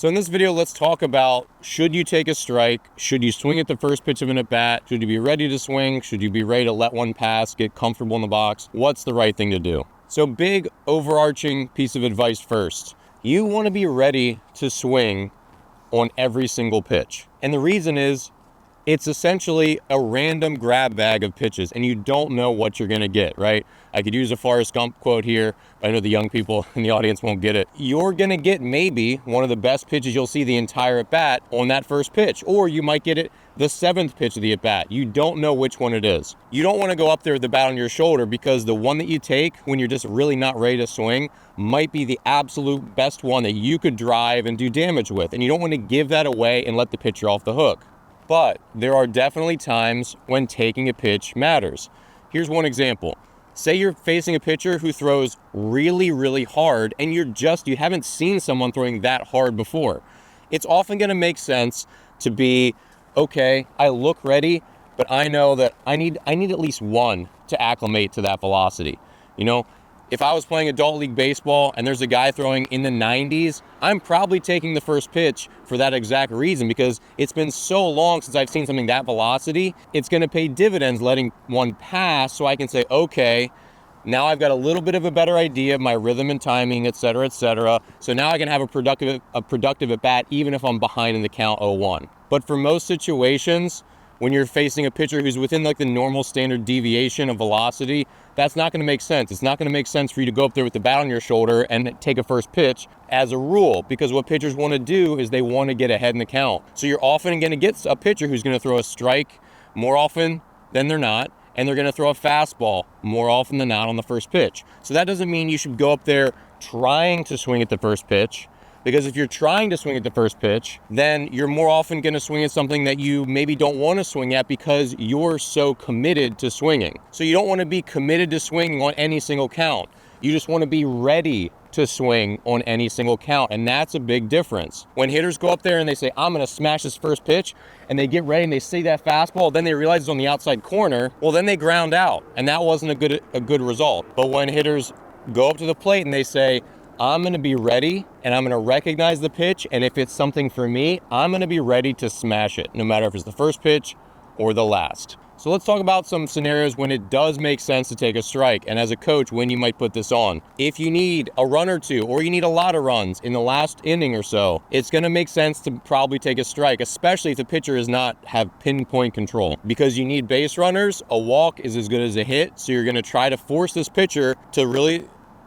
So in this video, let's talk about, should you take a strike? Should you swing at the first pitch of an at-bat? Should you be ready to swing? Should you be ready to let one pass, get comfortable in the box? What's the right thing to do? So big overarching piece of advice first. You want to be ready to swing on every single pitch. And the reason is, it's essentially a random grab bag of pitches and you don't know what you're gonna get, right? I could use a Forrest Gump quote here, but I know the young people in the audience won't get it. You're gonna get maybe one of the best pitches you'll see the entire at bat on that first pitch, or you might get it the seventh pitch of the at bat. You don't know which one it is. You don't wanna go up there with the bat on your shoulder, because the one that you take when you're just really not ready to swing might be the absolute best one that you could drive and do damage with. And you don't wanna give that away and let the pitcher off the hook. But there are definitely times when taking a pitch matters. Here's one example. Say you're facing a pitcher who throws really, really hard and you haven't seen someone throwing that hard before. It's often gonna make sense to be, okay, I look ready, but I know that I need at least one to acclimate to that velocity. You know, if I was playing adult league baseball and there's a guy throwing in the 90s, I'm probably taking the first pitch for that exact reason, because it's been so long since I've seen something that velocity. It's gonna pay dividends letting one pass, so I can say, okay, now I've got a little bit of a better idea of my rhythm and timing, et cetera, et cetera. So now I can have a productive at bat even if I'm behind in the count 0-1. But for most situations, when you're facing a pitcher who's within like the normal standard deviation of velocity, that's not gonna make sense. It's not gonna make sense for you to go up there with the bat on your shoulder and take a first pitch as a rule, because what pitchers wanna do is they wanna get ahead in the count. So you're often gonna get a pitcher who's gonna throw a strike more often than they're not, and they're gonna throw a fastball more often than not on the first pitch. So that doesn't mean you should go up there trying to swing at the first pitch, because if you're trying to swing at the first pitch, then you're more often going to swing at something that you maybe don't want to swing at because you're so committed to swinging. So you don't want to be committed to swinging on any single count. You just want to be ready to swing on any single count, and that's a big difference. When hitters go up there and they say, I'm going to smash this first pitch, and they get ready and they see that fastball, then they realize it's on the outside corner, well, then they ground out, and that wasn't a good result. But when hitters go up to the plate and they say, I'm gonna be ready and I'm gonna recognize the pitch, and if it's something for me, I'm gonna be ready to smash it, no matter if it's the first pitch or the last. So let's talk about some scenarios when it does make sense to take a strike, and as a coach, when you might put this on. If you need a run or two, or you need a lot of runs in the last inning or so, it's gonna make sense to probably take a strike, especially if the pitcher does not have pinpoint control. Because you need base runners, a walk is as good as a hit, so you're gonna try to force this pitcher to really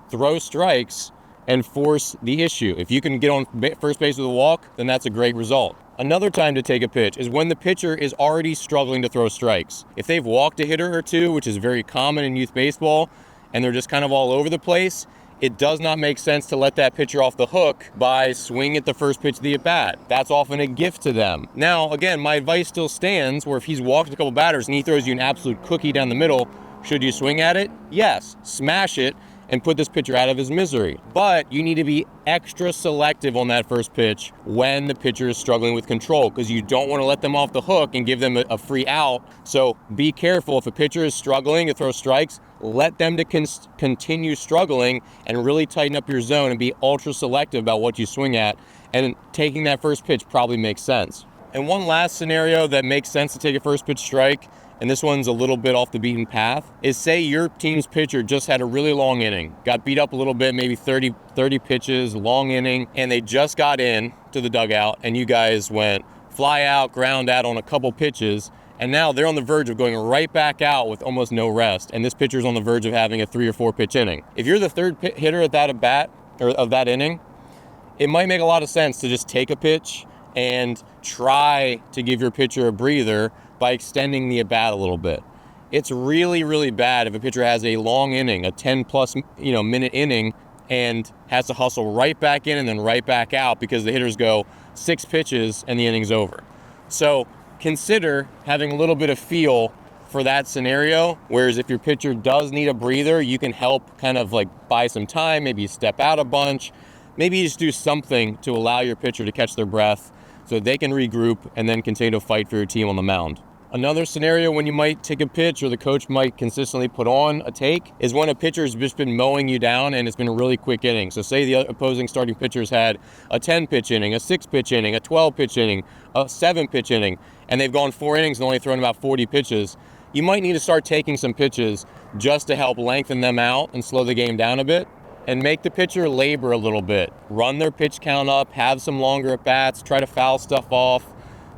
throw strikes and force the issue. If you can get on first base with a walk, then that's a great result. Another time to take a pitch is when the pitcher is already struggling to throw strikes. If they've walked a hitter or two, which is very common in youth baseball, and they're just kind of all over the place, it does not make sense to let that pitcher off the hook by swinging at the first pitch of the at-bat. That's often a gift to them. Now, again, my advice still stands, where if he's walked a couple batters and he throws you an absolute cookie down the middle, should you swing at it? Yes, smash it and put this pitcher out of his misery. But you need to be extra selective on that first pitch when the pitcher is struggling with control, because you don't want to let them off the hook and give them a free out. So be careful. If a pitcher is struggling to throw strikes, let them to continue struggling and really tighten up your zone and be ultra selective about what you swing at. And taking that first pitch probably makes sense. And one last scenario that makes sense to take a first pitch strike, and this one's a little bit off the beaten path, is say your team's pitcher just had a really long inning, got beat up a little bit, maybe 30 pitches, long inning, and they just got in to the dugout and you guys went fly out, ground out on a couple pitches, and now they're on the verge of going right back out with almost no rest, and this pitcher's on the verge of having a 3 or 4 pitch inning. If you're the third hitter at that at bat, or of that inning, it might make a lot of sense to just take a pitch and try to give your pitcher a breather by extending the at-bat a little bit. It's really, really bad if a pitcher has a long inning, a 10+ minute inning, and has to hustle right back in and then right back out because the hitters go 6 pitches and the inning's over. So consider having a little bit of feel for that scenario, whereas if your pitcher does need a breather, you can help kind of like buy some time, maybe step out a bunch, maybe just do something to allow your pitcher to catch their breath so they can regroup and then continue to fight for your team on the mound. Another scenario when you might take a pitch or the coach might consistently put on a take is when a pitcher's just been mowing you down and it's been a really quick inning. So say the opposing starting pitcher's had a 10-pitch inning, a 6-pitch inning, a 12-pitch inning, a 7-pitch inning, and they've gone 4 innings and only thrown about 40 pitches. You might need to start taking some pitches just to help lengthen them out and slow the game down a bit and make the pitcher labor a little bit. Run their pitch count up, have some longer at-bats, try to foul stuff off,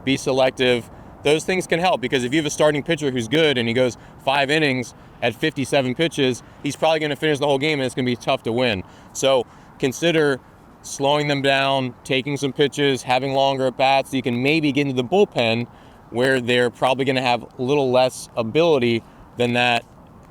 be selective. Those things can help, because if you have a starting pitcher who's good and he goes 5 innings at 57 pitches, he's probably going to finish the whole game and it's going to be tough to win. So consider slowing them down, taking some pitches, having longer at-bats, so you can maybe get into the bullpen where they're probably going to have a little less ability than that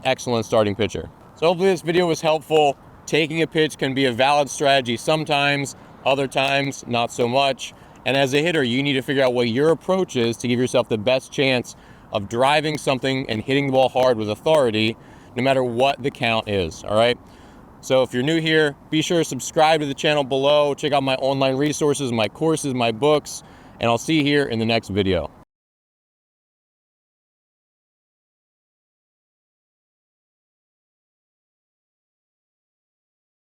excellent starting pitcher. So hopefully this video was helpful. Taking a pitch can be a valid strategy sometimes, other times not so much. And as a hitter, you need to figure out what your approach is to give yourself the best chance of driving something and hitting the ball hard with authority, no matter what the count is, all right? So if you're new here, be sure to subscribe to the channel below. Check out my online resources, my courses, my books, and I'll see you here in the next video.